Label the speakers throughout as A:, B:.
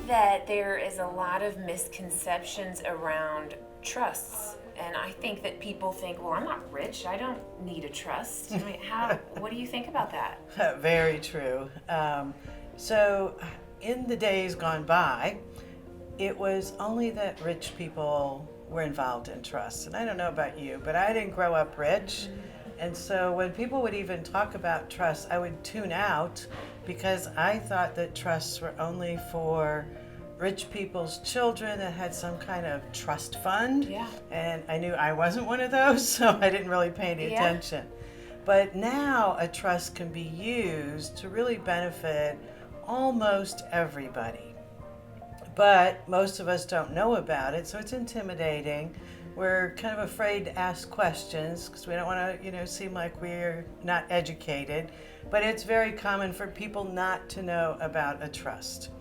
A: that there is a lot of misconceptions around trusts. And I think that people think, well, I'm not rich. I don't need a trust. I mean, what do you think about that?
B: Very true. So in the days gone by, it was only that rich people were involved in trusts. And I don't know about you, but I didn't grow up rich. And so when people would even talk about trusts, I would tune out because I thought that trusts were only for rich people's children that had some kind of trust fund.
A: Yeah.
B: And I knew I wasn't one of those, so I didn't really pay any attention. But now a trust can be used to really benefit almost everybody. But most of us don't know about it, so it's intimidating. We're kind of afraid to ask questions because we don't want to, seem like we're not educated. But it's very common for people not to know about a trust.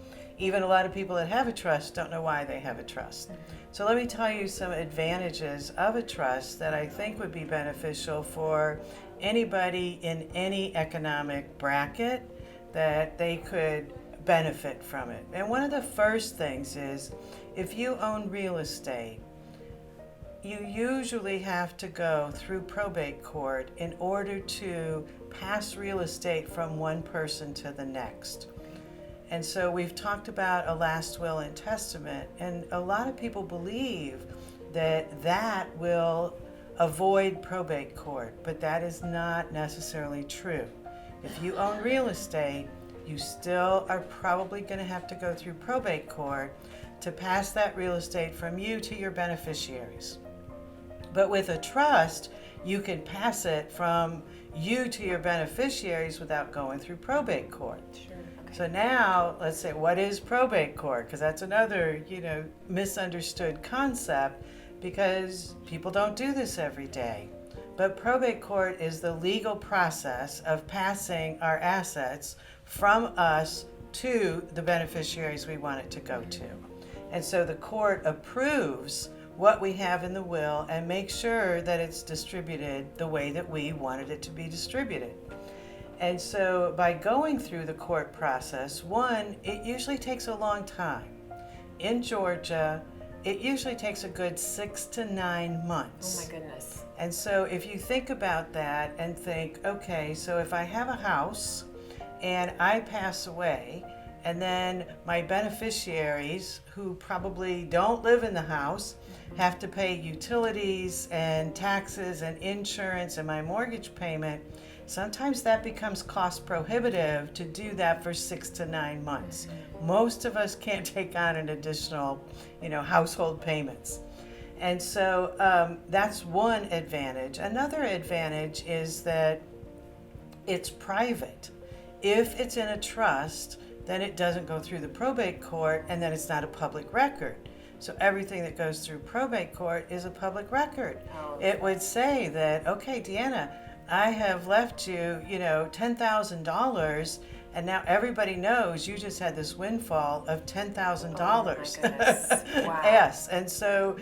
B: Even a lot of people that have a trust don't know why they have a trust. So let me tell you some advantages of a trust that I think would be beneficial for anybody in any economic bracket that they could benefit from it. And one of the first things is if you own real estate, you usually have to go through probate court in order to pass real estate from one person to the next. And so we've talked about a last will and testament, and a lot of people believe that will avoid probate court, but that is not necessarily true. If you own real estate, you still are probably going to have to go through probate court to pass that real estate from you to your beneficiaries. But with a trust, you can pass it from you to your beneficiaries without going through probate court.
A: Sure.
B: So now, let's say, what is probate court? Because that's another, misunderstood concept because people don't do this every day. But probate court is the legal process of passing our assets from us to the beneficiaries we want it to go to. And so the court approves what we have in the will and makes sure that it's distributed the way that we wanted it to be distributed. And so by going through the court process, one, it usually takes a long time. In Georgia, it usually takes a good 6 to 9 months.
A: Oh my goodness.
B: And so if you think about that and think, okay, so if I have a house and I pass away, and then my beneficiaries, who probably don't live in the house, have to pay utilities and taxes and insurance and my mortgage payment, sometimes that becomes cost prohibitive to do that for 6 to 9 months. Most of us can't take on an additional, household payments. And so that's one advantage. Another advantage is that it's private. If it's in a trust, then it doesn't go through the probate court, and then it's not a public record. So everything that goes through probate court is a public record. It would say that, okay, Deanna, I have left you, $10,000, and now everybody knows you just had this windfall of $10,000.
A: Oh my goodness. Wow.
B: Yes, and so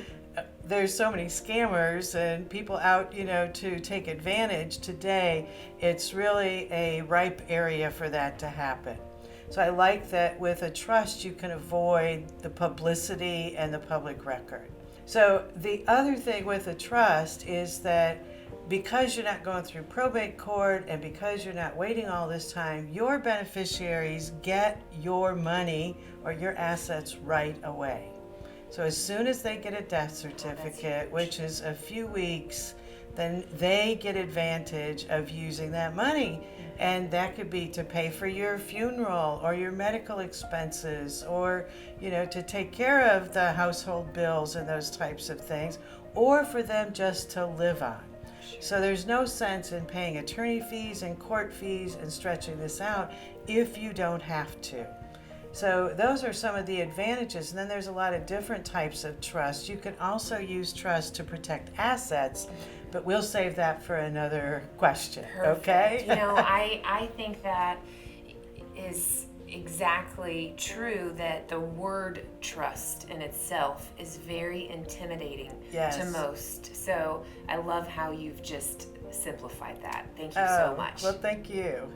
B: there's so many scammers and people out, to take advantage today. It's really a ripe area for that to happen. So I like that with a trust you can avoid the publicity and the public record. So the other thing with a trust is that because you're not going through probate court and because you're not waiting all this time, your beneficiaries get your money or your assets right away. So as soon as they get a death certificate, which is a few weeks, then they get advantage of using that money. And that could be to pay for your funeral or your medical expenses or, to take care of the household bills and those types of things, or for them just to live on. So there's no sense in paying attorney fees and court fees and stretching this out if you don't have to. So those are some of the advantages. And then there's a lot of different types of trust. You can also use trust to protect assets, but we'll save that for another question.
A: Perfect.
B: Okay?
A: I think that is exactly true, that the word trust in itself is very intimidating to most. So I love how you've just simplified that. Thank you so much.
B: Well, thank you.